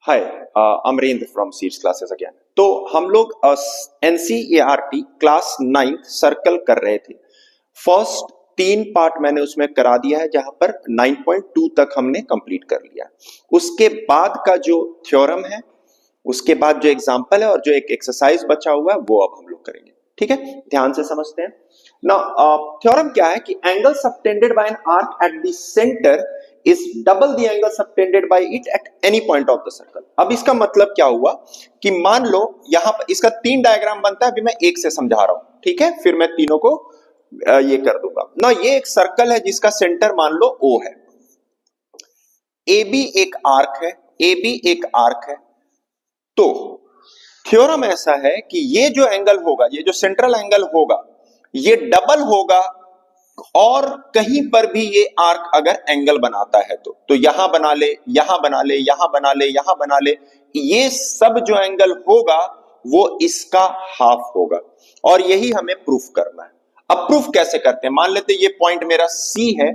Hi, Amarendra from Seeds classes again. तो हम लोग एनसीईआरटी क्लास 9th सर्कल कर रहे थे। फर्स्ट 3 पार्ट मैंने उसमें करा दिया है, जहां पर 9.2 तक हमने कंप्लीट कर लिया। उसके बाद का जो थ्योरम है, उसके बाद जो एग्जांपल है और जो एक एक्सरसाइज बचा हुआ है, वो अब हम लोग करेंगे। ठीक है, ध्यान से समझते हैं ना। थ्योरम क्या है कि angle subtended by an arc at the centre is double the angle subtended by it at any point of the circle। अब इसका मतलब क्या हुआ कि मान लो यहां पर इसका 3 डायग्राम बनता है, अभी मैं एक से समझा रहा हूं, ठीक है, फिर मैं तीनों को ये कर दूंगा ना। ये एक सर्कल है जिसका सेंटर मान लो O है, AB एक आर्क है, AB एक आर्क है। तो थ्योरम ऐसा है कि ये जो एंगल होगा, ये जो सेंट्रल एंगल होगा, ये डबल होगा और कहीं पर भी ये आर्क अगर एंगल बनाता है तो यहां बना ले, यहां बना ले, यहां बना ले, यहां बना ले, ये सब जो एंगल होगा वो इसका हाफ होगा और यही हमें प्रूफ करना है। अब प्रूफ कैसे करते हैं? मान लेते ये पॉइंट मेरा C है,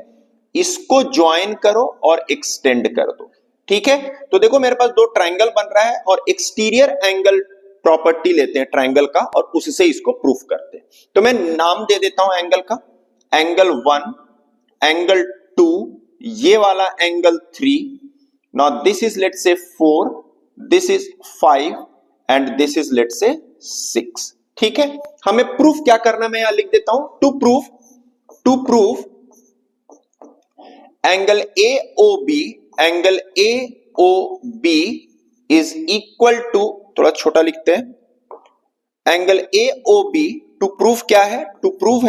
इसको ज्वाइन करो और एक्सटेंड कर दो। ठीक है, तो देखो मेरे पास 2 ट्रायंगल बन रहा है और एक्सटीरियर एंगल प्रॉपर्टी लेते हैं ट्रायंगल का और उससे इसको प्रूफ करते हैं। तो मैं नाम दे देता हूं एंगल का, एंगल 1, एंगल 2, ये वाला angle 3। Now this is let's say 4, this is 5 and this is let's say 6। ठीक है, हमें प्रूफ क्या करना, मैं यहां लिख देता हूं, to proof angle AOB, angle AOB is equal to, थोड़ा छोटा लिखते हैं, एंगल AOB टू प्रूफ क्या है, to proof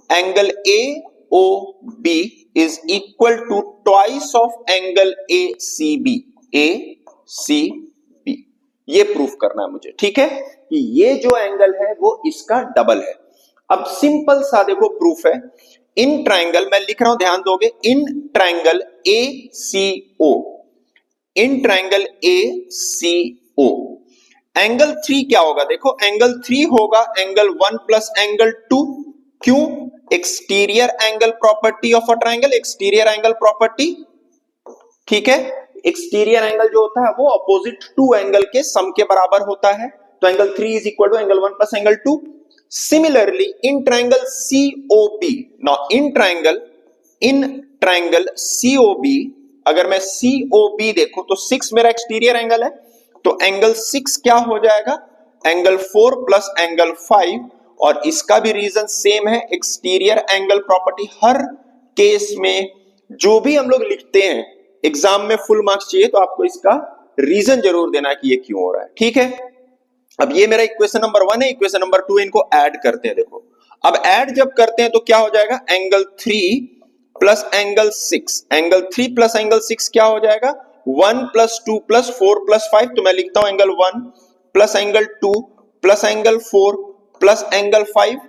angle AOB is equal to twice of angle ACB। ये प्रूफ करना है मुझे। ठीक है, कि ये जो एंगल है वो इसका डबल है। अब सिंपल सा देखो प्रूफ है, इन ट्रायंगल, मैं लिख रहा हूं ध्यान दोगे, in triangle ACO, in triangle ACO angle 3 क्या होगा? देखो एंगल 3 होगा एंगल 1 प्लस एंगल 2। क्यों? Exterior angle property of a triangle, exterior angle property. ठीक है, एक्सटीरियर एंगल जो होता है वो अपोजिट 2 एंगल के सम के बराबर होता है। तो angle 3 is equal to angle 1 plus angle 2। Similarly in triangle COP, now in triangle COB, अगर मैं COB देखूं तो 6 मेरा एक्सटीरियर एंगल है, तो एंगल 6 क्या हो जाएगा? एंगल 4 प्लस एंगल 5, और इसका भी रीजन सेम है, एक्सटीरियर एंगल प्रॉपर्टी। हर केस में जो भी हम लोग लिखते हैं एग्जाम में फुल मार्क्स चाहिए तो आपको इसका रीजन जरूर देना कि ये क्यों हो रहा है। ठीक है, अब ये मेरा इक्वेशन नंबर 1 है, इक्वेशन नंबर 2, इनको ऐड करते हैं। देखो अब ऐड जब करते हैं तो क्या हो जाएगा? Angle 3 plus angle 6, angle 3 plus angle 6 क्या हो जाएगा? 1 प्लस 2 प्लस 4 प्लस 5। तो मैं लिखता हूं angle 1 plus angle 2 plus angle 4 plus angle 5,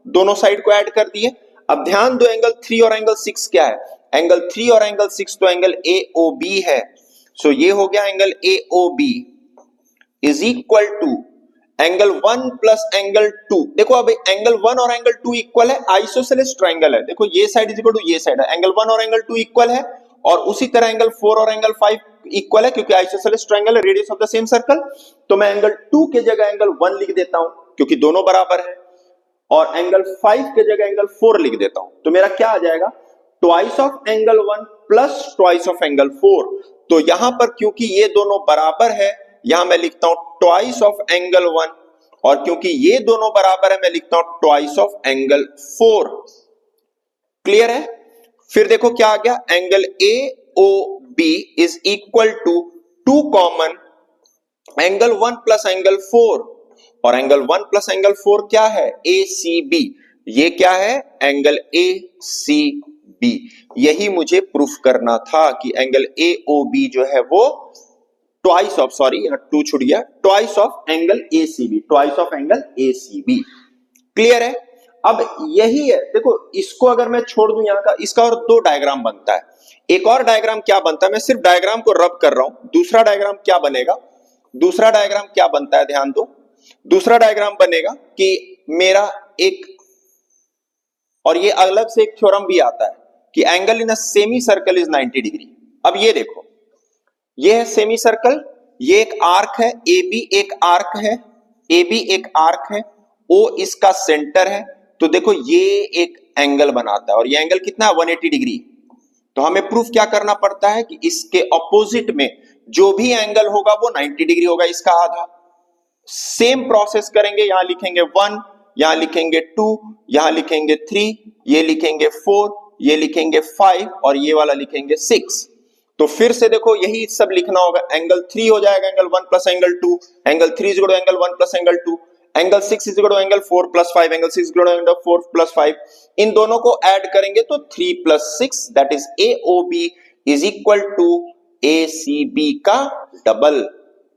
दोनों साइड को ऐड कर दिए। अब ध्यान दो एंगल 3 और एंगल 6 क्या है? एंगल 3 और एंगल 6 तो एंगल AOB है। सो ये हो गया angle AOB is equal to angle 1 plus angle 2। देखो अब एंगल 1 और एंगल 2 इक्वल है, आइसोसेलेस ट्रायंगल है। देखो ये साइड इज इक्वल टू ये साइड है, एंगल 1 और एंगल 2 इक्वल है, और उसी तरह एंगल 4 और एंगल 5 इक्वल है क्योंकि आइसोसेलेस ट्रायंगल है, radius of the same circle. तो मैं एंगल 2 के जगह एंगल 1 लिख देता हूं क्योंकि दोनों बराबर है, और एंगल 5 के जगह एंगल 4 लिख देता हूं। तो मेरा क्या आ जाएगा? Twice of angle 1 plus twice of angle 4। तो यहां पर क्योंकि ये दोनों बराबर है, यहां मैं लिखता हूं ट्वाइस ऑफ एंगल 1, और क्योंकि ये दोनों बराबर है मैं लिखता हूं ट्वाइस ऑफ एंगल 4। क्लियर है? फिर देखो क्या आ गया, angle AOB is equal to 2 common angle 1 plus angle 4, और एंगल 1 प्लस एंगल 4 क्या है? ACB। ये क्या है? Angle ACB। यही मुझे प्रूफ करना था कि एंगल AOB जो है वो ट्वाइस ऑफ, सॉरी यहां 2 छूट गया, twice of angle ACB, twice of angle ACB। Clear है? अब यही है, देखो इसको अगर मैं छोड़ दूं यहां का, इसका और 2 डायग्राम बनता है। एक और डायग्राम क्या बनता है, मैं सिर्फ डायग्राम को रब कर रहा हूं। दूसरा डायग्राम क्या बनेगा? दूसरा डायग्राम क्या बनता है, ध्यान दो। दूसरा डायग्राम बनेगा कि मेरा एक, और ये अलग से एक थ्योरम भी आता है कि angle in a semi circle is 90 degree. अब ये देखो, ये है सेमी सर्कल, ये एक आर्क है, ए बी एक आर्क है, ए बी एक आर्क है, ओ इसका सेंटर है। तो देखो ये एक एंगल बनाता है और ये एंगल कितना है 180 डिग्री। तो हमें प्रूफ क्या करना पड़ता है कि इसके ऑपोजिट में जो भी एंगल होगा वो 90 डिग्री होगा, इसका आधा। सेम प्रोसेस करेंगे, यहां लिखेंगे 1, यहां लिखेंगे 2, यहां लिखेंगे 3, ये लिखेंगे 4, ये लिखेंगे 5 और ये वाला लिखेंगे 6। तो फिर से देखो यही सब लिखना होगा, एंगल 3 हो जाएगा angle 1 plus angle 2, angle 3 is equal to angle 1 plus angle 2, angle 6 is equal to angle 4 plus 5, angle 6 is equal to angle 4 plus 5। इन दोनों को ऐड करेंगे तो 3 plus 6 that is AOB is equal to ACB का double.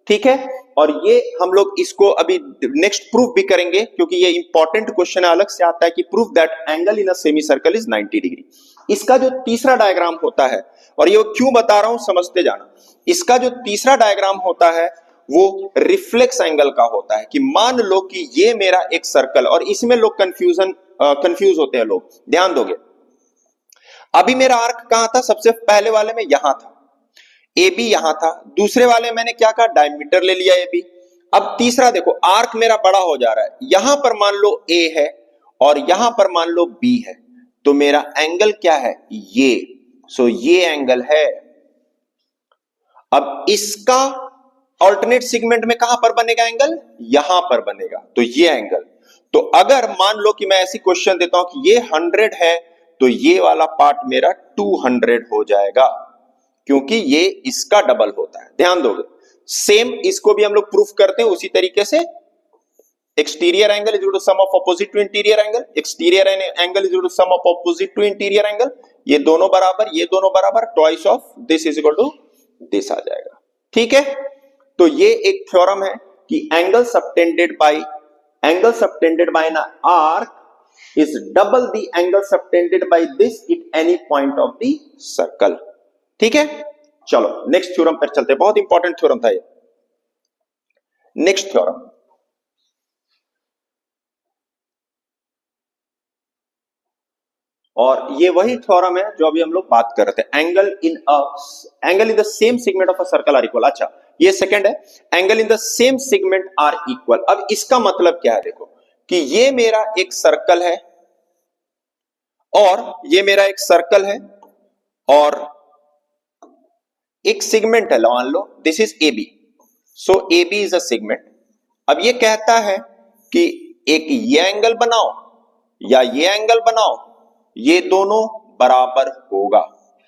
ठीक है, और ये हम लोग इसको अभी नेक्स्ट प्रूफ भी करेंगे क्योंकि ये इंपॉर्टेंट क्वेश्चन अलग से आता है कि proof that angle in a semi circle is 90 degree. इसका जो तीसरा डायग्राम होता है, और ये क्यों बता रहा हूं समझते जाना, इसका जो तीसरा डायग्राम होता है वो रिफ्लेक्स एंगल का होता है। कि मान लो कि ये मेरा एक सर्कल, और इसमें लोग कंफ्यूज होते हैं लोग, ध्यान दोगे। अभी मेरा आर्क कहां था, सबसे पहले वाले में यहां था, ए बी यहां था, दूसरे वाले मैंने क्या कहा, डायमीटर ले लिया ए बी। अब तीसरा देखो, आर्क मेरा बड़ा हो जा रहा है, यहां पर मान लो ए है और यहां पर मान लो बी है, तो मेरा एंगल क्या है, ये। सो ये एंगल है। अब इसका ऑल्टरनेट सेगमेंट में कहां पर बनेगा एंगल, यहां पर बनेगा, तो ये एंगल। तो अगर मान लो कि मैं ऐसी क्वेश्चन देता हूं कि ये 100 है, तो ये वाला पार्ट मेरा 200 हो जाएगा, क्योंकि ये इसका डबल होता है। ध्यान दोगे, सेम इसको भी हम लोग प्रूफ करते हैं उसी तरीके से। Exterior angle is equal to sum of opposite to interior angle, exterior angle is equal to sum of opposite to interior angle, ये दोनों बराबर, ये दोनों बराबर, twice of this is equal to this आ जाएगा। ठीक है, तो ये एक थ्योरम है कि angle subtended by an arc is double the angle subtended by this at any point of the circle। ठीक है, चलो नेक्स्ट थ्योरम पर चलते हैं, बहुत इंपॉर्टेंट थ्योरम था ये। नेक्स्ट थ्योरम, और ये वही थ्योरम है जो अभी हम लोग बात कर रहे थे, angle in the same segment of a circle are equal. अच्छा, ये सेकंड है, angle in the same segment are equal. अब इसका मतलब क्या है, देखो कि ये मेरा एक सर्कल है और ये मेरा एक सर्कल है और एक सेगमेंट है, मान लो this is A B. So A B is a segment. अब ये कहता है कि एक ये एंगल बनाओ या ये एंगल बनाओ, ये दोनों बराबर होगा,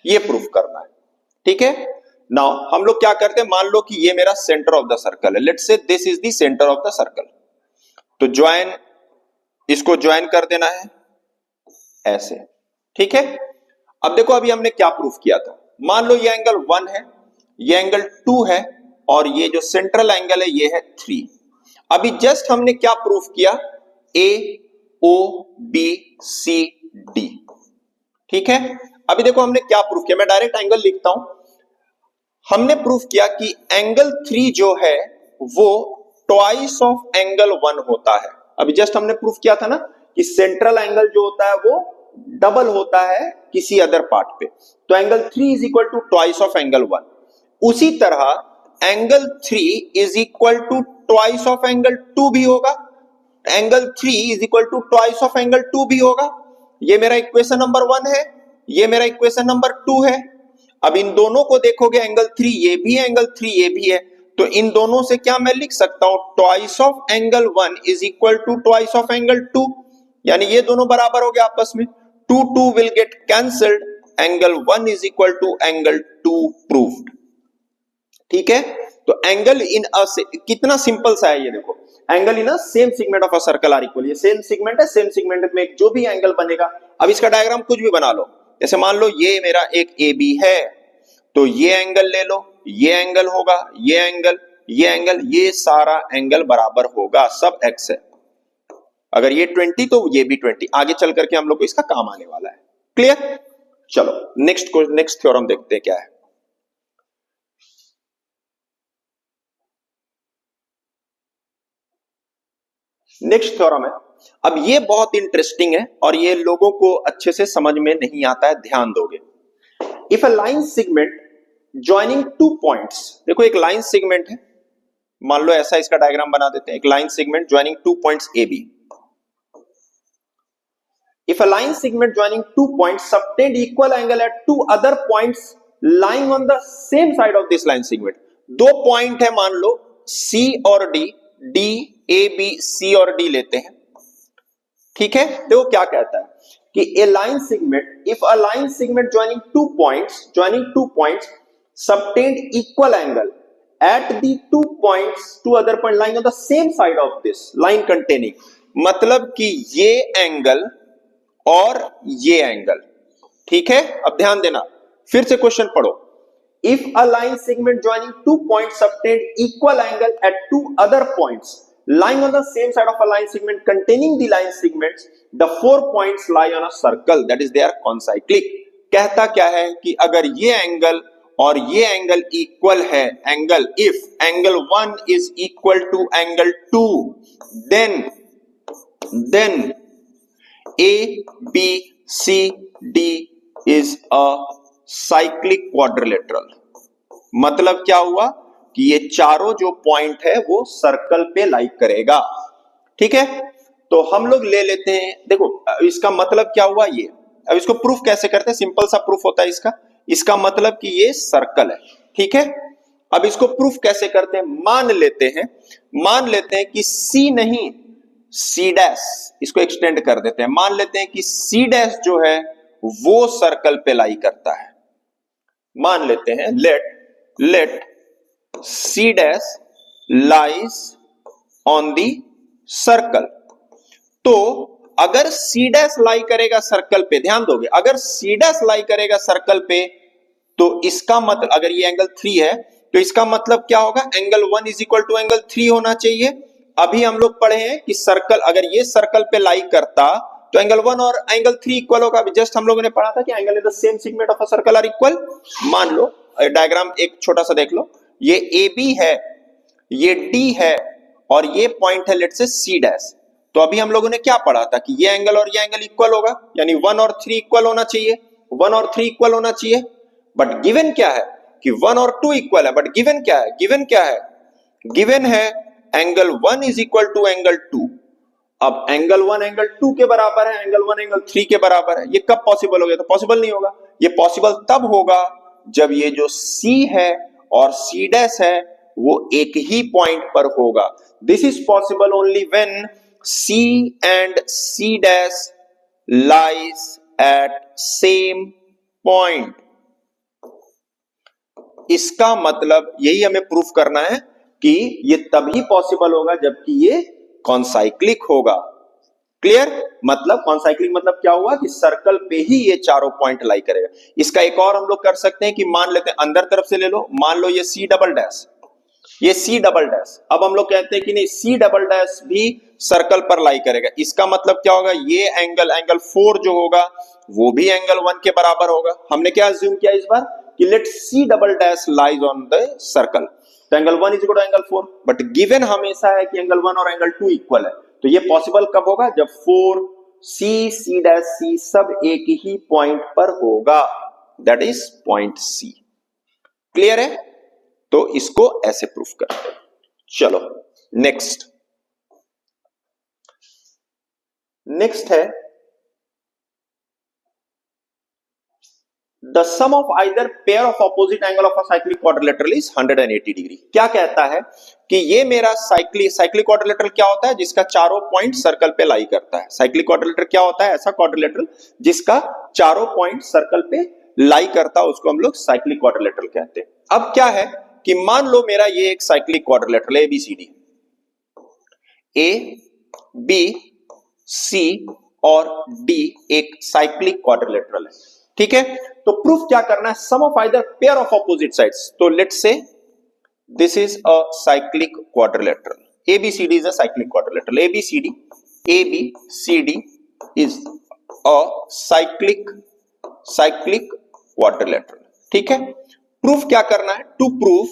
ये प्रूफ करना है। ठीक है, नाउ हम लोग क्या करते हैं, मान लो कि ये मेरा सेंटर ऑफ द सर्कल है, let's say this is the centre of the circle. तो ज्वाइन, इसको ज्वाइन कर देना है ऐसे। ठीक है, अब देखो अभी हमने क्या प्रूफ किया था, मान लो ये एंगल 1 है, ये एंगल 2 है और ये जो सेंट्रल एंगल है ये है 3। अभी जस्ट हमने क्या प्रूफ किया, ए ओ बी सी डी। ठीक है, अभी देखो हमने क्या प्रूफ किया, मैं डायरेक्ट एंगल लिखता हूं। हमने प्रूफ किया कि एंगल 3 जो है वो ट्वाइस ऑफ एंगल 1 होता है। अभी जस्ट हमने प्रूफ किया था ना कि सेंट्रल एंगल जो होता है वो डबल होता है किसी अदर पार्ट पे, तो angle 3 is equal to twice of angle 1। उसी तरह angle 3 is equal to twice of angle 2 भी होगा, angle 3 is equal to twice of angle 2 भी होगा। ये मेरा इक्वेशन नंबर 1 है, ये मेरा इक्वेशन नंबर 2 है। अब इन दोनों को देखोगे, एंगल 3 ये भी है, एंगल 3 ये भी है, तो इन दोनों से क्या मैं लिख सकता हूं, twice of angle 1 is equal to twice of angle 2, यानी ये दोनों बराबर हो गए आपस में, 2 will get cancelled, angle 1 is equal to angle 2 proved। ठीक है, तो एंगल इन अ, कितना सिंपल सा है ये देखो, angle in a same segment of a circle are equal. ये सेम सेगमेंट है, सेम सेगमेंट में जो भी एंगल बनेगा, अब इसका डायग्राम कुछ भी बना लो, जैसे मान लो ये मेरा एक ए बी है, तो ये एंगल ले लो, ये एंगल होगा, ये एंगल, ये एंगल, ये सारा एंगल बराबर होगा, सब एक्स है। अगर ये 20 तो ये भी 20, आगे चल करके हम लोग को इसका काम आने वाला है। क्लियर, चलो नेक्स्ट थ्योरम देखते हैं क्या है। नेक्स्ट थ्योरम है अब ये बहुत इंटरेस्टिंग है और ये लोगों को अच्छे से समझ में नहीं आता है, ध्यान दोगे। If a line segment joining two points, देखो एक लाइन सेगमेंट है, मान लो ऐसा इसका डायग्राम बना देते हैं, एक line segment joining two points A B. If a line segment joining 2 points subtend equal angle at 2 other points lying on the same side of this line segment, दो point है मान लो C और D, D A B C और D लेते हैं, ठीक है। देखो क्या कहता है कि a line segment, if a line segment joining two points subtend equal angle at the 2 points, two other point lying on the same side of this line containing, मतलब कि ये एंगल और ये एंगल, ठीक है। अब ध्यान देना, फिर से क्वेश्चन पढ़ो। If a line segment joining two points subtend equal angle at two other points lying on the same side of a line segment containing the line segments, the 4 points lie on a circle, that is they are concyclic। कहता क्या है कि अगर ये angle और ये angle equal है, angle if angle 1 is equal to angle 2, then A, B, C, D is a cyclic quadrilateral। मतलब क्या हुआ कि ये चारों जो पॉइंट है वो सर्कल पे लाइक करेगा, ठीक है। तो हम लोग ले लेते हैं, देखो इसका मतलब क्या हुआ ये, अब इसको प्रूफ कैसे करते हैं, सिंपल सा प्रूफ होता है इसका मतलब कि ये सर्कल है, ठीक है। अब इसको प्रूफ कैसे करते हैं, मान लेते हैं कि C नहीं C डैश, इसको एक्सटेंड कर देते हैं, मान लेते हैं कि C डैश जो है वो सर्कल पे लाई करता है। मान लेते हैं let C dash lies on the circle. तो अगर C डैश लाई करेगा सर्कल पे, ध्यान दोगे, अगर C डैश लाई करेगा सर्कल पे तो इसका मतलब, अगर ये एंगल 3 है तो इसका मतलब क्या होगा, angle 1 is equal to angle 3 होना चाहिए। अभी हम लोग पढ़े हैं कि सर्कल, अगर ये सर्कल पे लाई करता तो एंगल 1 और एंगल 3 इक्वल होगा। अभी जस्ट हम लोगों ने पढ़ा था कि angle in the same segment of a circle are equal. मान लो डायग्राम एक छोटा सा देख लो, ये AB है, ये D है और ये पॉइंट है लेट से C डैश। तो अभी हम लोगों ने क्या पढ़ा था कि ये एंगल और ये एंगल इक्वल होगा, यानी 1 और 3 इक्वल होना चाहिए, 1 और 3 इक्वल होना चाहिए। बट गिवन क्या है कि 1 और 2 इक्वल है, बट गिवन क्या है, गिवन है angle 1 is equal to angle 2। अब एंगल 1 एंगल 2 के बराबर है, एंगल 1 एंगल 3 के बराबर है, ये कब पॉसिबल हो गया, तो पॉसिबल नहीं होगा। ये पॉसिबल तब होगा जब ये जो C है और C डैश है वो एक ही पॉइंट पर होगा। This is possible only when C and C dash lies at same point. इसका मतलब यही हमें प्रूफ करना है कि ये तभी पॉसिबल होगा जबकि ये कॉन्साइक्लिक होगा। क्लियर, मतलब कॉन्साइक्लिक मतलब क्या हुआ कि सर्कल पे ही ये चारों पॉइंट लाई करेगा। इसका एक और हम लोग कर सकते हैं कि मान लेते हैं, अंदर तरफ से ले लो, मान लो ये C डबल डैश, ये C डबल डैश। अब हम लोग कहते हैं कि नहीं, C डबल डैश भी सर्कल पर लाई करेगा। इसका मतलब क्या होगा, ये एंगल 4 जो होगा वो भी एंगल 1 के बराबर होगा। हमने क्या अज्यूम किया इस बार कि let C double dash lies on the circle, तो angle 1 is equal to angle 4। But given हमेशा है कि एंगल 1 और एंगल 2 इक्वल है, तो ये पॉसिबल कब होगा, जब 4 C डैश C सब एक ही पॉइंट पर होगा, that is point C। Clear है, तो इसको ऐसे प्रूफ करते हैं। चलो नेक्स्ट है the sum of either pair of opposite angle of a cyclic quadrilateral is 180 degree. क्या कहता है कि ये मेरा साइक्लिक क्वाड्रिलेटरल क्या होता है, जिसका चारों पॉइंट सर्कल पे लाई करता है। साइक्लिक क्वाड्रिलेटरल क्या होता है, ऐसा क्वाड्रिलेटरल जिसका चारों पॉइंट सर्कल पे लाई करता है, उसको हम लोग साइक्लिक क्वाड्रिलेटरल कहते हैं। अब क्या है कि मान लो मेरा ये एक cyclic quadrilateral ABCD, A B C और D एक साइक्लिक क्वाड्रिलेटरल है, ठीक है। तो प्रूफ क्या करना है, sum of either pair of opposite sides. तो let's say this is a cyclic quadrilateral, ABCD is a cyclic quadrilateral, ABCD is a cyclic quadrilateral, ठीक है। प्रूफ क्या करना है, to proof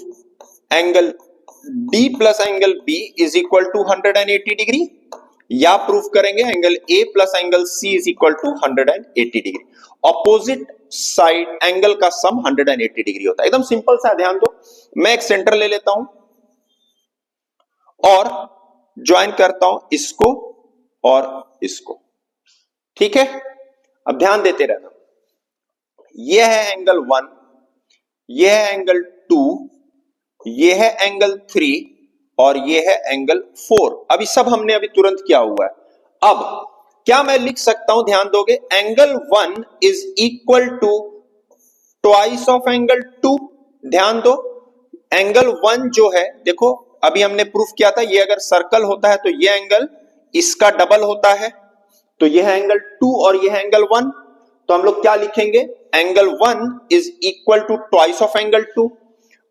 angle D plus angle B is equal to 180 degree, या proof करेंगे angle A plus angle C is equal to 180 degree. Opposite side angle का sum 180 degree होता है। एकदम सिंपल सा, ध्यान दो। मैं एक सेंटर ले लेता हूं और ज्वाइन करता हूं इसको और इसको, ठीक है। अब ध्यान देते रहना, यह है एंगल 1, यह है एंगल 2, यह है एंगल 3 और यह है एंगल 4। अभी सब हमने अभी तुरंत किया हुआ है। अब क्या मैं लिख सकता हूं, ध्यान दोगे, angle 1 is equal to twice of angle 2। ध्यान दो, एंगल 1 जो है, देखो अभी हमने प्रूफ किया था, ये अगर सर्कल होता है तो ये एंगल इसका डबल होता है, तो यह है एंगल 2 और यह है एंगल 1। तो हम लोग क्या लिखेंगे, angle 1 is equal to twice of angle 2।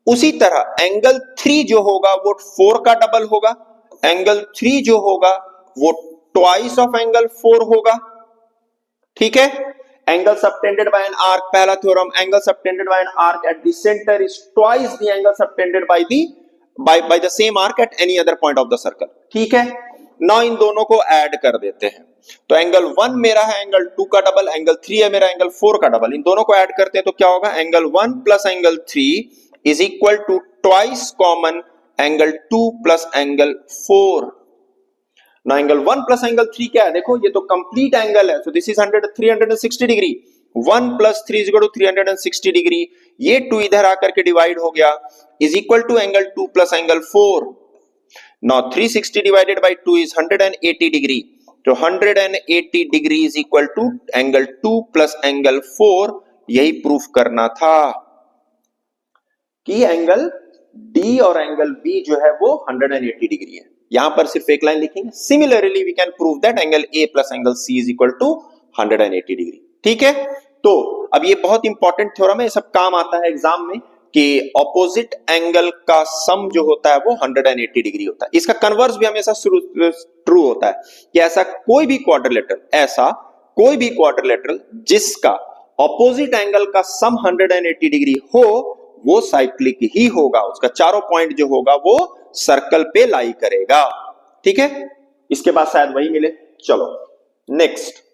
उसी तरह एंगल 3 जो होगा वो 4 का डबल होगा, एंगल 3 जो होगा वो ट्वाइस ऑफ एंगल 4 होगा, ठीक है। Angle subtended by an arc, पहला theorem, angle subtended by an arc at the centre is twice the angle subtended by the same arc at any other point of the circle, ठीक है। Now in दोनों को add कर देते हैं, तो angle 1 मेरा है एंगल 2 का डबल, एंगल 3 है मेरा एंगल 4 का डबल। इन दोनों को ऐड करते हैं तो क्या होगा, angle 1 plus angle 3 is equal to twice common angle 2 plus angle 4। ना एंगल 1 प्लस एंगल 3 क्या है, देखो ये तो कंप्लीट एंगल है, सो दिस इज 360 डिग्री। 1 प्लस 3 इज इक्वल टू 360 डिग्री। ये 2 इधर आकर के डिवाइड हो गया, is equal to angle 2 plus angle 4। Now 360 divided by 2 is 180 degree, तो 180 degree is equal to angle 2 plus angle 4। यही प्रूफ करना था कि एंगल डी और एंगल बी जो है वो 180 डिग्री है। यहां पर सिर्फ एक लाइन लिखेंगे, similarly we can prove that angle A plus angle C is equal to 180 degree, ठीक है। तो अब ये बहुत इंपॉर्टेंट थ्योरम है, ये सब काम आता है एग्जाम में, कि ऑपोजिट एंगल का सम जो होता है वो 180 डिग्री होता है। इसका कन्वर्स भी हमेशा ट्रू होता है कि ऐसा कोई भी क्वाड्रिलेटरल जिसका ऑपोजिट एंगल का सम 180 डिग्री हो वो साइक्लिक ही होगा, उसका चारों पॉइंट जो होगा वो सर्कल पे लाई करेगा, ठीक है। इसके बाद शायद वही मिले। चलो next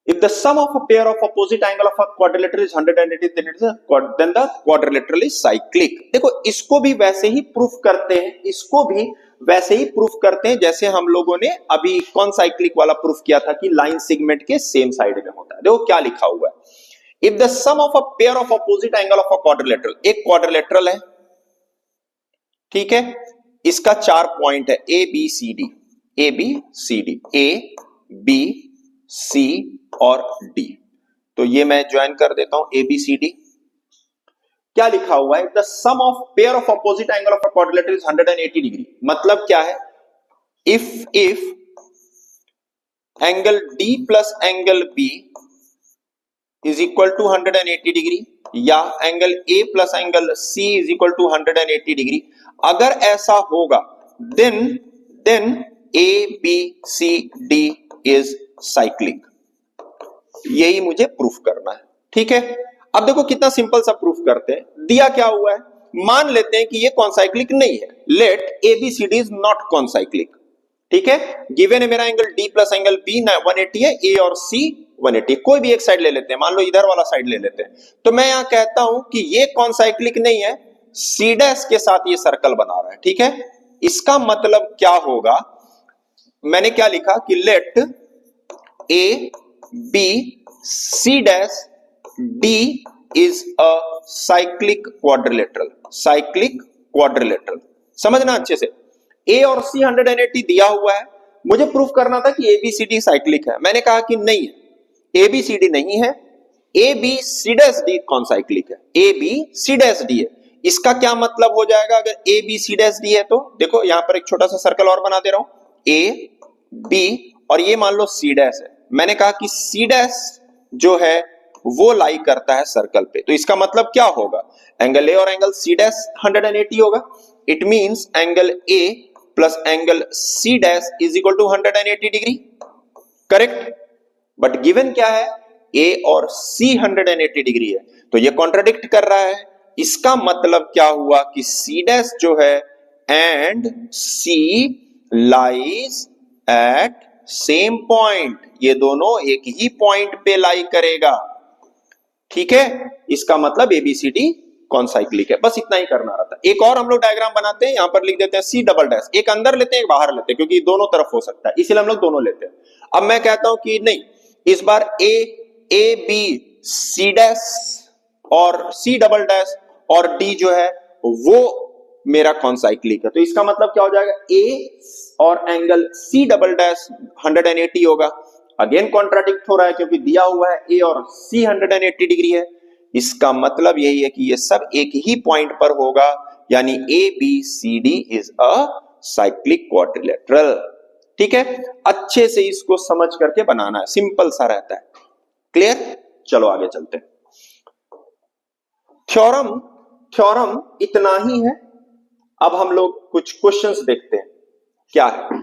if the sum of a pair of opposite angle of a quadrilateral is 180 then the quadrilateral is cyclic। देखो इसको भी वैसे ही प्रूफ करते हैं, जैसे हम लोगों ने अभी कौन साइक्लिक वाला प्रूफ किया था कि लाइन सेगमेंट के सेम साइड में होता है। देखो क्या लिखा हुआ है, if the sum of a pair of opposite angle of a quadrilateral, एक क्वाड्रिलेटरल है, ठीक है, इसका 4 पॉइंट है A B C D, A B C और डी। तो ये मैं ज्वाइन कर देता हूं ए बी सी डी। क्या लिखा हुआ है, the sum of pair of opposite angle of a quadrilateral is 180 degree. मतलब क्या है, if angle D plus angle B is equal to 180 degree या angle A plus angle C is equal to 180 degree, अगर ऐसा होगा then A B C D is cyclic. यही मुझे proof करना है, ठीक है। अब देखो कितना सिंपल सा प्रूफ करते हैं। दिया क्या हुआ है, मान लेते हैं कि ये कॉन्साइक्लिक नहीं है, let A B C D is not concyclic, ठीक है। गिवन है मेरा angle D plus angle B 180 है, ए और सी 180, कोई भी एक साइड ले लेते हैं, मान लो इधर वाला साइड ले लेते हैं। तो मैं यहां कहता हूं कि ये कॉन्साइक्लिक नहीं है, सी डैश के साथ ये सर्कल बना रहा है, ठीक है। इसका मतलब क्या होगा, मैंने क्या लिखा कि let A B C dash D is a cyclic quadrilateral. समझना अच्छे से, ए और सी 180 दिया हुआ है, मुझे प्रूफ करना था कि A B C D cyclic है। मैंने कहा कि नहीं है, ए बी सी डी नहीं है, A B C dash D concyclic है, A B C dash D है। इसका क्या मतलब हो जाएगा, अगर A B C dash D है तो देखो यहां पर एक छोटा सा सर्कल और बना दे रहा हूं, ए बी और ये मान लो सी डैश है। मैंने कहा कि सी डैश जो है वो लाई करता है सर्कल पे, तो इसका मतलब क्या होगा, एंगल ए और एंगल सी डैश 180 होगा। It means angle A plus angle C dash is equal to 180 degree, correct. But given क्या है, ए और सी 180 डिग्री है, तो ये कॉन्ट्राडिक्ट कर रहा है। इसका मतलब क्या हुआ कि सी डैश जो है and C lies at same point, ये दोनों एक ही पॉइंट पे लाई करेगा। ठीक है, इसका मतलब एबीसीडी कॉन्साइक्लिक है। बस इतना ही करना रहता है। एक और हम लोग डायग्राम बनाते हैं, यहां पर लिख देते हैं सी डबल डैश, एक अंदर लेते हैं एक बाहर लेते हैं, क्योंकि दोनों तरफ हो सकता है, इसीलिए हम लोग दोनों लेते हैं। अब मैं कहता हूं कि नहीं, इस बार ए बी सी डैश और सी डबल डैश और डी जो है वो मेरा कॉन्साइक्लिक है, तो इसका मतलब क्या हो जाएगा, ए और एंगल सी डबल डैश 180 होगा। अगेन कॉन्ट्राडिक्ट हो रहा है क्योंकि दिया हुआ है ए और सी 180 डिग्री है। इसका मतलब यही है कि ये सब एक ही पॉइंट पर होगा, यानी A B C D is a cyclic quadrilateral. ठीक है, अच्छे से इसको समझ करके बनाना है, सिंपल सा रहता है। क्लियर? चलो आगे चलते हैं। थ्योरम इतना ही है। अब हम लोग कुछ क्वेश्चंस देखते हैं क्या है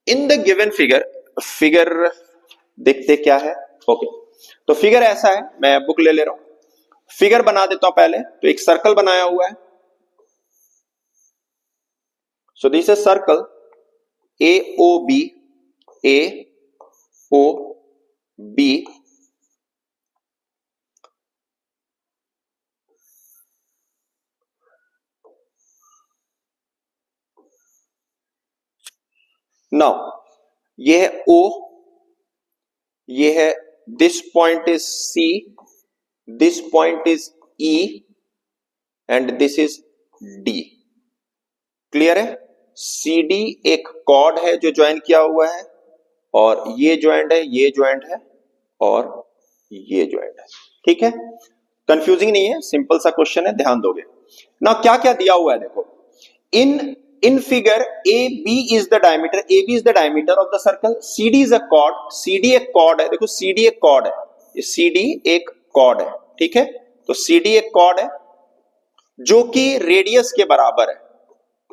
इन द गिवन फिगर देखते क्या है। ओके, तो फिगर ऐसा है, मैं बुक ले रहा हूं, फिगर बना देता हूं पहले। तो एक सर्कल बनाया हुआ है, so this is circle AOB, now ये है O, ये है this point is C, this point is E and this is D। Clear है? CD एक कॉर्ड है जो ज्वाइन किया हुआ है, और ये ज्वाइंट है, ये ज्वाइंट है, और ये ज्वाइंट है। ठीक है, कंफ्यूजिंग नहीं है, सिंपल सा क्वेश्चन है, ध्यान दोगे ना। क्या क्या दिया हुआ है देखो, in figure AB is the diameter, AB is the diameter of the circle, CD is a cord, CD एक कॉर्ड है, देखो CD एक कॉर्ड है, ये CD एक कॉर्ड है। ठीक है, तो CD एक कॉर्ड है जो कि रेडियस के बराबर है।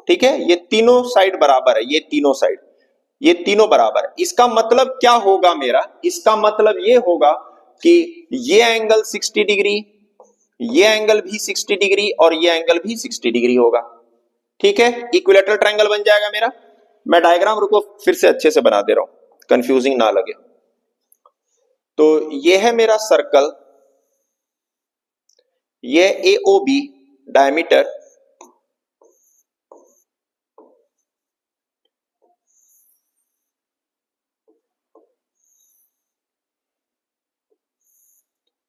ठीक है, ये तीनों साइड बराबर है, ये तीनों साइड, ये तीनों बराबर है। इसका मतलब क्या होगा मेरा, इसका मतलब ये होगा कि ये एंगल 60 डिग्री, ये एंगल भी 60 डिग्री और ये एंगल भी 60 डिग्री होगा। ठीक है, इक्विलैटरल ट्रायंगल बन जाएगा मेरा। मैं डायग्राम रुको फिर से अच्छे से बना दे रहा हूं, कंफ्यूजिंग ना लगे। तो ये है मेरा सर्कल, ये AOB डायमीटर,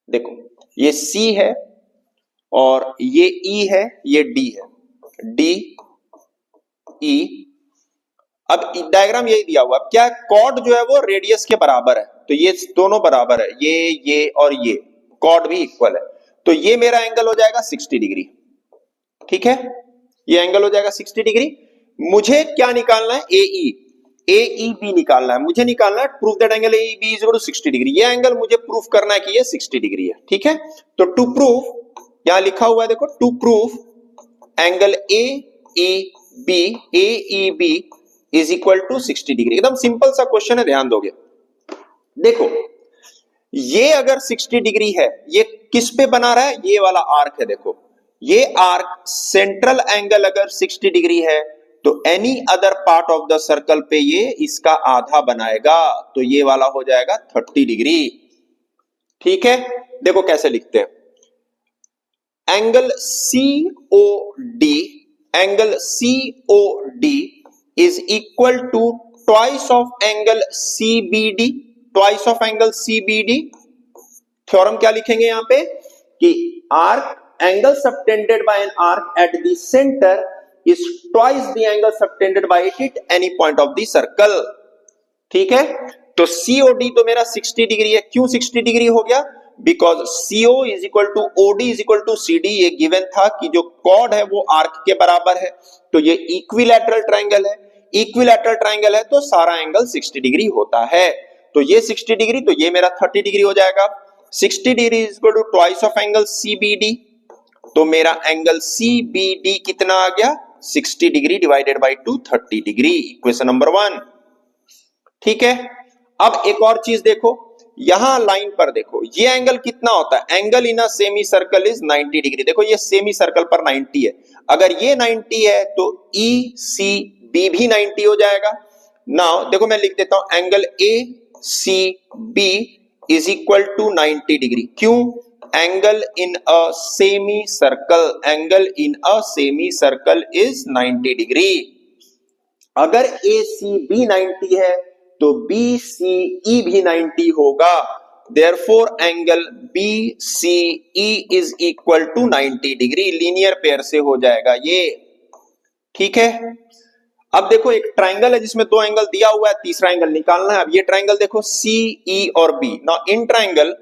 देखो ये C है और ये E है, ये D है, D E। अब डायग्राम यही दिया हुआ, क्या कॉर्ड जो है वो रेडियस के बराबर है, तो ये दोनों बराबर है, ये और ये कॉर्ड भी इक्वल है, तो ये मेरा एंगल हो जाएगा 60 डिग्री। ठीक है, ये एंगल हो जाएगा 60 डिग्री। मुझे क्या निकालना है, AEB निकालना है, मुझे निकालना है proof that angle AEB is equal to 60 degree. ये एंगल मुझे प्रूफ करना है कि ये 60 डिग्री है। ठीक है, तो टू प्रूफ, यहां लिखा हुआ है देखो, to proof angle AEB is equal to 60 degree. एकदम सिंपल सा क्वेश्चन है, ध्यान दोगे। देखो ये अगर 60 डिग्री है, ये किस पे बना रहा है, ये वाला आर्क है, देखो ये आर्क सेंट्रल एंगल अगर 60 डिग्री है तो any other part of the circle पे ये इसका आधा बनाएगा, तो ये वाला हो जाएगा 30 डिग्री। ठीक है, देखो कैसे लिखते हैं, angle COD is equal to twice of angle CBD, twice of angle CBD। Theorem क्या लिखेंगे यहां पे कि arc angle subtended by an arc at the centre is twice the angle subtended by it at any point of the circle। ठीक है, तो COD तो मेरा 60 डिग्री है। क्यों 60 डिग्री हो गया, because CO is equal to OD is equal to CD। ये गिवन था कि जो कॉर्ड है वो आर्क के बराबर है, तो ये इक्विलैटरल ट्रायंगल है, इक्विलैटरल ट्रायंगल है तो सारा एंगल 60 डिग्री होता है। तो ये 60 डिग्री, तो ये मेरा 30 डिग्री हो जाएगा। 60 degree is equal to twice of angle CBD, तो मेरा एंगल CBD कितना आ गया, 60 degree divided by 2, 30 degree. Equation number 1। ठीक है, अब एक और चीज देखो, यहां लाइन पर देखो ये एंगल कितना होता है, angle in a semi circle is 90 degree. देखो ये सेमी सर्कल पर 90 है, अगर ये 90 है तो ई सी बी भी 90 हो जाएगा। नाउ देखो मैं लिख देता हूं angle A C B is equal to 90 degree. क्यों? Angle in a semi circle, angle in a semi circle is 90 degree. अगर ए सी बी 90 है तो बी सी ई भी 90 होगा। Therefore angle B C E is equal to 90 degree. Linear pair से हो जाएगा ये, ठीक है। अब देखो एक ट्राइंगल है जिसमें दो एंगल दिया हुआ है, तीसरा एंगल निकालना है। अब ये ट्राइंगल देखो सी ई और B. Now in triangle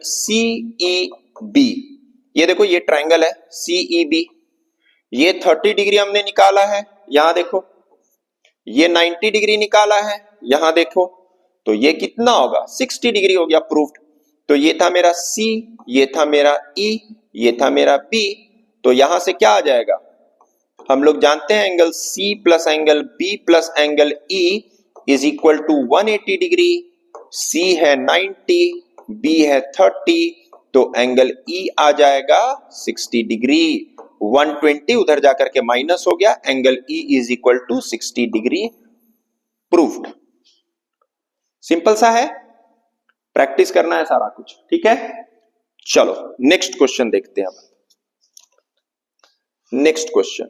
C E B, ये देखो ये ट्राइंगल है सी ई बी, ये 30 डिग्री हमने निकाला है, यहां देखो ये 90 डिग्री निकाला है, यहां देखो तो ये कितना होगा 60 डिग्री हो गया, प्रूव्ड। तो ये था मेरा C, ये था मेरा E, ये था मेरा B। तो यहां से क्या आ जाएगा, हम लोग जानते हैं angle C plus angle B plus angle E is equal to 180 degree. C है 90, B है 30, तो एंगल E आ जाएगा 60 डिग्री। 120 उधर जाकर के माइनस हो गया, angle E is equal to 60 degree, proved. Simple सा है, प्रैक्टिस करना है सारा कुछ, ठीक है। चलो नेक्स्ट क्वेश्चन देखते हैं। अब नेक्स्ट क्वेश्चन,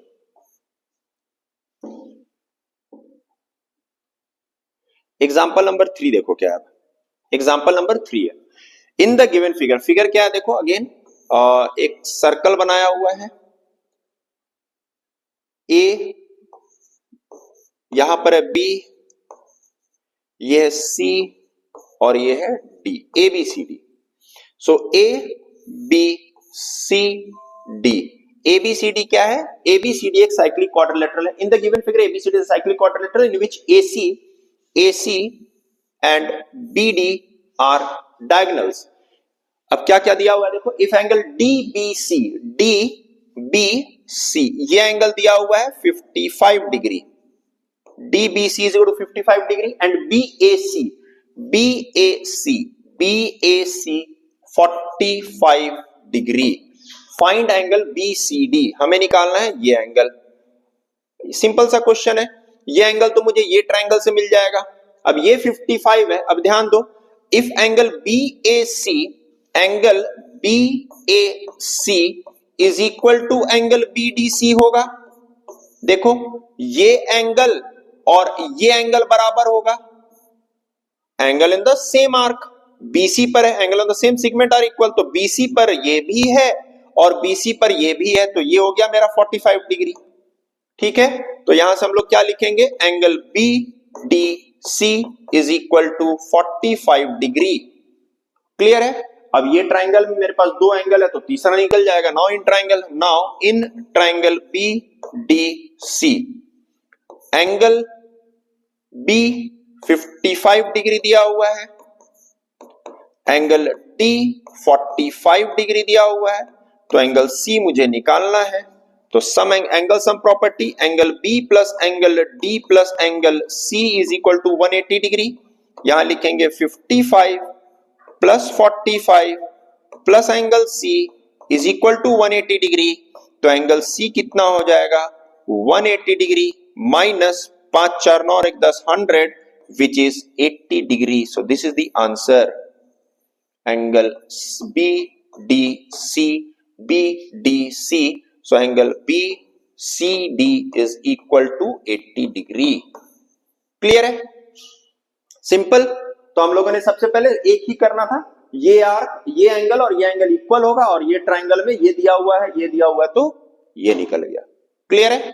एग्जाम्पल नंबर 3 देखो क्या है। एग्जाम्पल नंबर 3 है, in the given figure, figure क्या है देखो अगेन, एक सर्कल बनाया हुआ है, ए यहां पर है बी, ये है सी और ये है D, A B C D. So A B C D, A B C D क्या है, ए बी सी डी एक साइक्लिक क्वाड्रिलेटरल है। In the given figure A B C D is a cyclic quadrilateral in which A C and B D are diagonals. अब क्या क्या दिया हुआ है देखो, if angle D B C, ये एंगल दिया हुआ है 55 degree, DBC is equal to 55 degree and BAC 45 degree. Find angle BCD, हमें निकालना है ये एंगल। सिंपल सा क्वेश्चन है, ये एंगल तो मुझे ये ट्रायंगल से मिल जाएगा। अब ये 55 है, अब ध्यान दो, if angle BAC is equal to angle BDC होगा। देखो ये एंगल और ये एंगल बराबर होगा, angle in the same arc, BC पर है, angle on the same segment are equal, तो BC पर ये भी है और BC पर ये भी है, तो ये हो गया मेरा 45 डिग्री, ठीक है। तो यहां से हम लोग क्या लिखेंगे, angle BDC is equal to 45 degree. Clear है। अब ये ट्राइंगल में मेरे पास दो एंगल है तो तीसरा निकल जाएगा। Now in triangle BDC angle B 55 degree दिया हुआ है, एंगल D 45 डिग्री दिया हुआ है, तो एंगल C मुझे निकालना है। तो sum angle sum property, angle B plus angle D plus angle C is equal to 180 degree. यहां लिखेंगे 55 plus 45 plus angle C is equal to 180 degree. तो एंगल C कितना हो जाएगा 180 degree minus 5 4 9 1 10 100 which is 80 degree. So this is the answer. Angle BDC. So angle BCD is equal to 80 degree. Clear है? Simple. तो हम लोगों ने सबसे पहले एक ही करना था, ये आर्क, ये एंगल और ये एंगल इक्वल होगा, और ये ट्राइंगल में ये दिया हुआ है, ये दिया हुआ है, तो ये निकल गया। क्लियर है।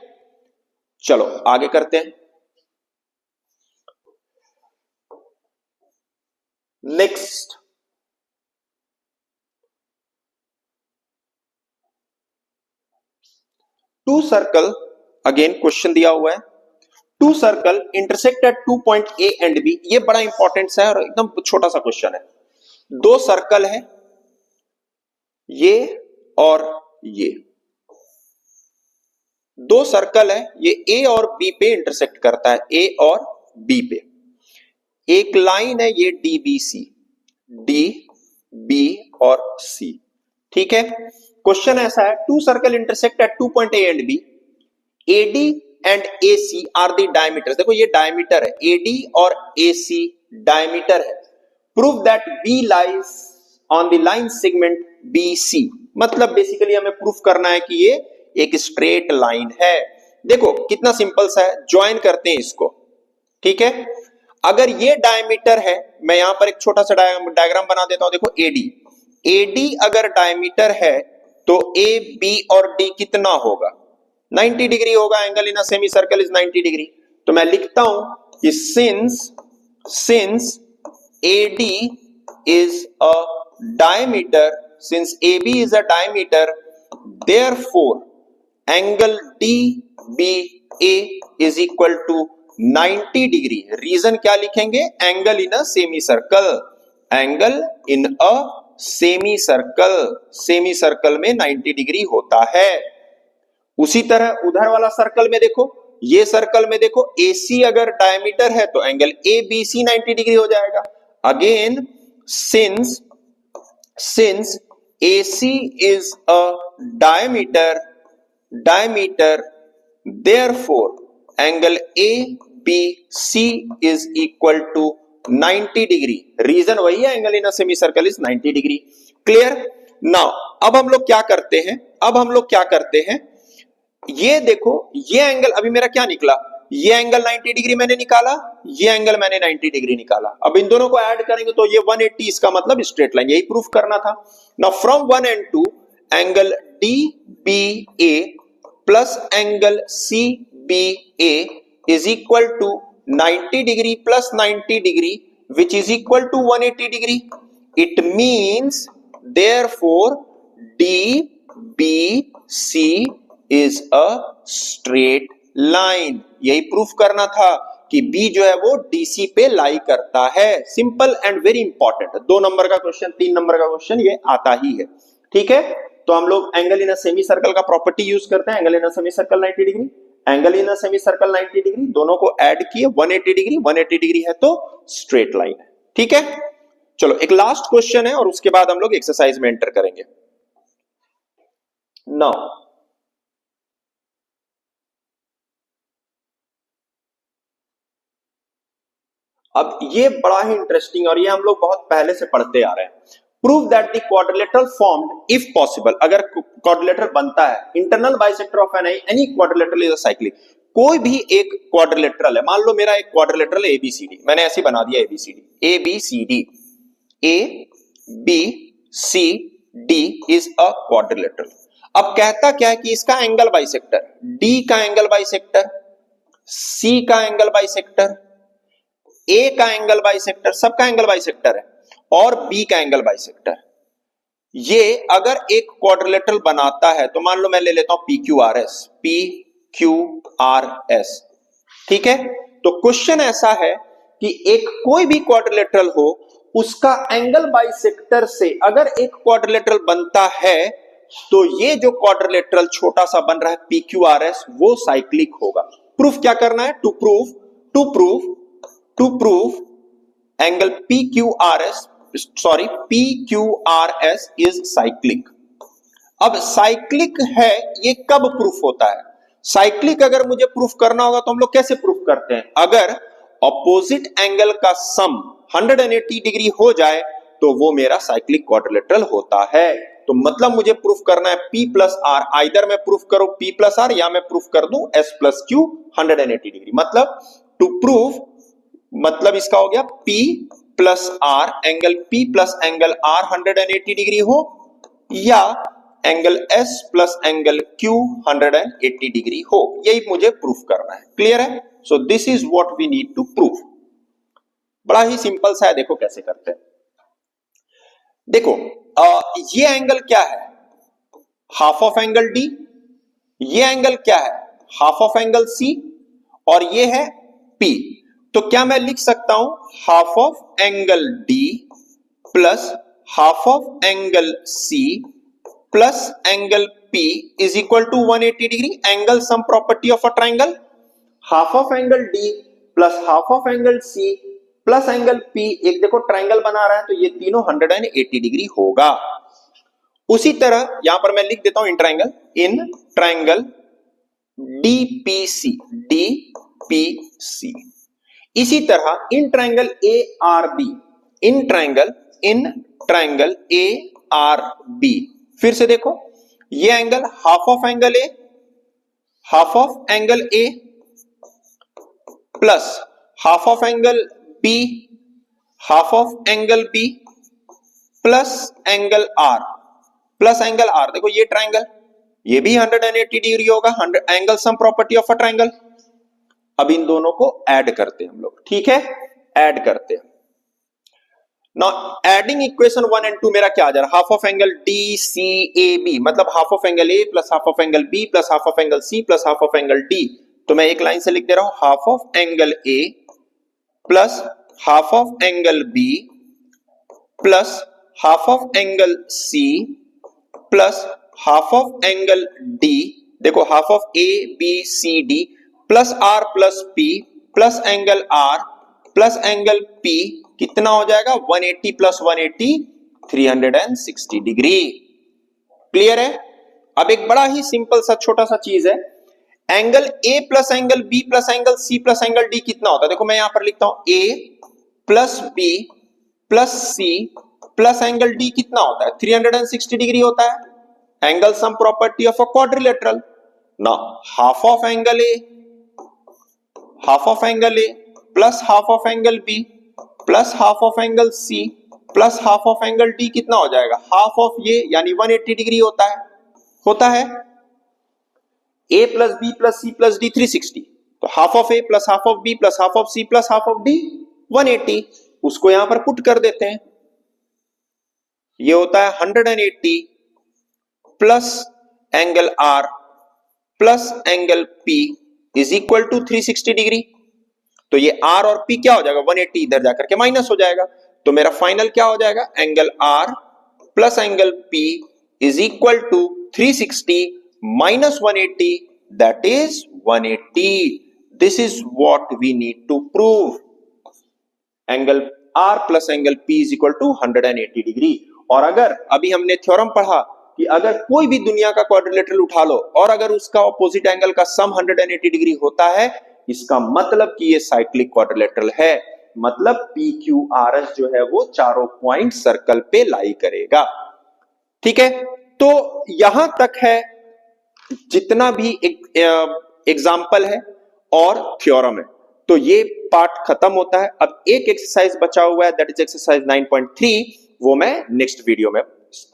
चलो आगे करते हैं। Next, two circle, again question दिया हुआ है, two circle intersect at 2 point A and B। ये बड़ा इंपॉर्टेंट है और एकदम छोटा सा क्वेश्चन है। दो सर्कल है, ये और ये दो सर्कल है, ये A और B पे इंटरसेक्ट करता है, A और B पे। एक लाइन है ये डीबीसी, डी बी और सी, ठीक है। क्वेश्चन ऐसा है, two circle intersect at two point A and B, AD and AC are the diameters. देखो ये डायमीटर है, AD और AC डायमीटर है। Prove that B lies on the line segment BC। मतलब बेसिकली हमें प्रूफ करना है कि ये एक स्ट्रेट लाइन है। देखो कितना सिंपल सा है, ज्वाइन करते हैं इसको, ठीक है। अगर ये डायमीटर है, मैं यहां पर एक छोटा सा डायग्राम बना देता हूं। देखो AD अगर डायमीटर है तो AB और D कितना होगा, 90 डिग्री होगा। Angle in a semi circle is 90 degree. तो मैं लिखता हूं कि since AD is a diameter, since AB is a diameter, therefore angle DBA is equal to 90 degree. Reason क्या लिखेंगे, angle in a semi circle, angle in a semi circle, semi circle में 90 degree होता है। उसी तरह उधर वाला circle में देखो, ये सर्कल में देखो AC अगर डायमीटर है तो एंगल ABC 90 डिग्री हो जाएगा। Again since AC is a diameter, therefore angle ABC is equal to 90 degree. Reason वही है, angle in a semi circle is 90 degree. Clear. Now अब हम लोग क्या करते हैं, ये देखो ये एंगल अभी मेरा क्या निकला, ये एंगल 90 डिग्री मैंने निकाला, ये एंगल मैंने 90 डिग्री निकाला। अब इन दोनों को ऐड करेंगे तो ये 180, इसका मतलब स्ट्रेट लाइन, यही प्रूफ करना था। Now from 1 and 2 angle DBA plus angle CBA is equal to 90 degree plus 90 degree which is equal to 180 degree. It means therefore DBC is a straight line. यही proof करना था कि B जो है वो DC पे लाई करता है। Simple and very important, 2 number का क्वेश्चन, 3 नंबर का क्वेश्चन ये आता ही है, ठीक है। तो हम लोग angle in a semi circle का प्रॉपर्टी यूज करते हैं, angle in a semi circle 90 degree, angle in a semi circle 90 degree, दोनों को ऐड किए 180 डिग्री, 180 डिग्री है तो स्ट्रेट लाइन है, ठीक है। चलो एक लास्ट क्वेश्चन है और उसके बाद हम लोग एक्सरसाइज में एंटर करेंगे। नाउ अब ये बड़ा ही इंटरेस्टिंग और ये हम लोग बहुत पहले से पढ़ते आ रहे हैं। Prove that the quadrilateral formed if possible, अगर क्वाड्रिलेटरल बनता है, internal bisector of any quadrilateral is a cyclic. कोई भी एक क्वाड्रिलेटरल है, मान लो मेरा एक क्वाड्रिलेटरल ABCD, मैंने ऐसे बना दिया ABCD, ABCD is a quadrilateral. अब कहता क्या है कि इसका एंगल बाइसेक्टर, D का एंगल बाइसेक्टर, C का एंगल बाइसेक्टर, A का एंगल बाइसेक्टर, सबका एंगल बाइसेक्टर है, और B का एंगल बाइसेक्टर। ये अगर एक क्वाड्रिलेटरल बनाता है तो मान लो मैं ले लेता हूं PQRS, ठीक है। तो क्वेश्चन ऐसा है कि एक कोई भी क्वाड्रिलेटरल हो, उसका एंगल बाइसेक्टर से अगर एक क्वाड्रिलेटरल बनता है तो ये जो क्वाड्रिलेटरल छोटा सा बन रहा है PQRS वो साइक्लिक होगा। प्रूफ क्या करना है, to prove angle PQRS is cyclic. अब साइक्लिक है, ये कब प्रूफ होता है, साइक्लिक अगर मुझे प्रूफ करना होगा तो हम लोग कैसे प्रूफ करते हैं, अगर ऑपोजिट एंगल का सम 180 डिग्री हो जाए तो वो मेरा साइक्लिक क्वाड्रिलेटरल होता है। तो मतलब मुझे प्रूफ करना है P प्लस R, आइदर मैं प्रूफ करूं P प्लस R या मैं प्रूफ कर दूं S प्लस Q 180 डिग्री। मतलब टू प्रूव, मतलब इसका हो गया P plus R, angle P plus angle R 180 degree हो, या angle S plus angle Q 180 degree हो, यही मुझे प्रूफ करना है। क्लियर है। So this is what we need to prove. बड़ा ही सिंपल सा है, देखो कैसे करते हैं। देखो ये एंगल क्या है, हाफ ऑफ एंगल D, ये एंगल क्या है, हाफ ऑफ एंगल C, और ये है P। तो क्या मैं लिख सकता हूं half of angle D plus half of angle C plus angle P is equal to 180 degree, angle sum property of a triangle. Half of angle D plus half of angle C plus angle P, एक देखो triangle बना रहा है तो ये तीनों 180 degree होगा। उसी तरह यहां पर मैं लिख देता हूं इन ट्रायंगल DPC, इसी तरह in triangle ARB, in triangle ARB, फिर से देखो ये angle half of angle A plus half of angle B, half of angle B plus angle R, देखो ये ट्रायंगल, ये भी 180 डिग्री होगा, angle sum property of a triangle. अब इन दोनों को ऐड करते हैं हम लोग, ठीक है, ऐड करते हैं। नाउ एडिंग इक्वेशन 1 एंड 2 मेरा क्या आ जा रहा है, हाफ ऑफ एंगल DCAB, मतलब half of angle A plus half of angle B plus half of angle C plus half of angle D। तो मैं एक लाइन से लिख दे रहा हूं, half of angle A plus half of angle B plus half of angle C plus half of angle D, देखो half of ABCD plus R plus P plus angle R plus angle P, कितना हो जाएगा 180 plus 180 360 degree. Clear है? अब एक बड़ा ही simple सा छोटा सा चीज है, angle A plus angle B plus angle C plus angle D कितना होता है? देखो मैं यहां पर लिखता हूं A plus B plus C plus angle D कितना होता है? 360 डिग्री होता है। Angle sum property of a quadrilateral. Now half of angle A plus half of angle B plus half of angle C plus half of angle D कितना हो जाएगा? Half of ये यानी 180 डिग्री होता है। A plus B plus C plus D 360, तो half of A plus half of B plus half of C plus half of D 180, उसको यहां पर पुट कर देते हैं। ये होता है 180 plus angle R plus angle P is equal to 360 degree. तो ये R और P क्या हो जाएगा? 180 इधर जाकर के माइनस हो जाएगा, तो मेरा फाइनल क्या हो जाएगा? Angle R plus angle P is equal to 360 minus 180, that is 180। This is what we need to prove. Angle R plus angle P is equal to 180 degree. और अगर अभी हमने थ्योरम पढ़ा कि अगर कोई भी दुनिया का क्वाड्रिलेटरल उठा लो और अगर उसका ऑपोजिट एंगल का सम 180 डिग्री होता है, इसका मतलब कि ये साइक्लिक क्वाड्रिलेटरल है, मतलब PQRS जो है वो चारों पॉइंट सर्कल पे लाई करेगा। ठीक है, तो यहां तक है जितना भी एग्जाम्पल है और थ्योरम है, तो ये पार्ट खत्म होता है। अब एक एक्सरसाइज बचा हुआ है, दैट इज एक्सरसाइज 9.3, वो मैं नेक्स्ट वीडियो में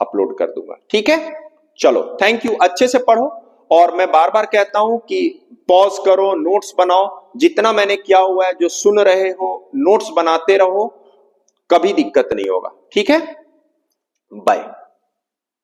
अपलोड कर दूंगा। ठीक है, चलो थैंक यू, अच्छे से पढ़ो। और मैं बार बार कहता हूं कि पॉज करो, नोट्स बनाओ, जितना मैंने किया हुआ है जो सुन रहे हो नोट्स बनाते रहो, कभी दिक्कत नहीं होगा। ठीक है, बाय।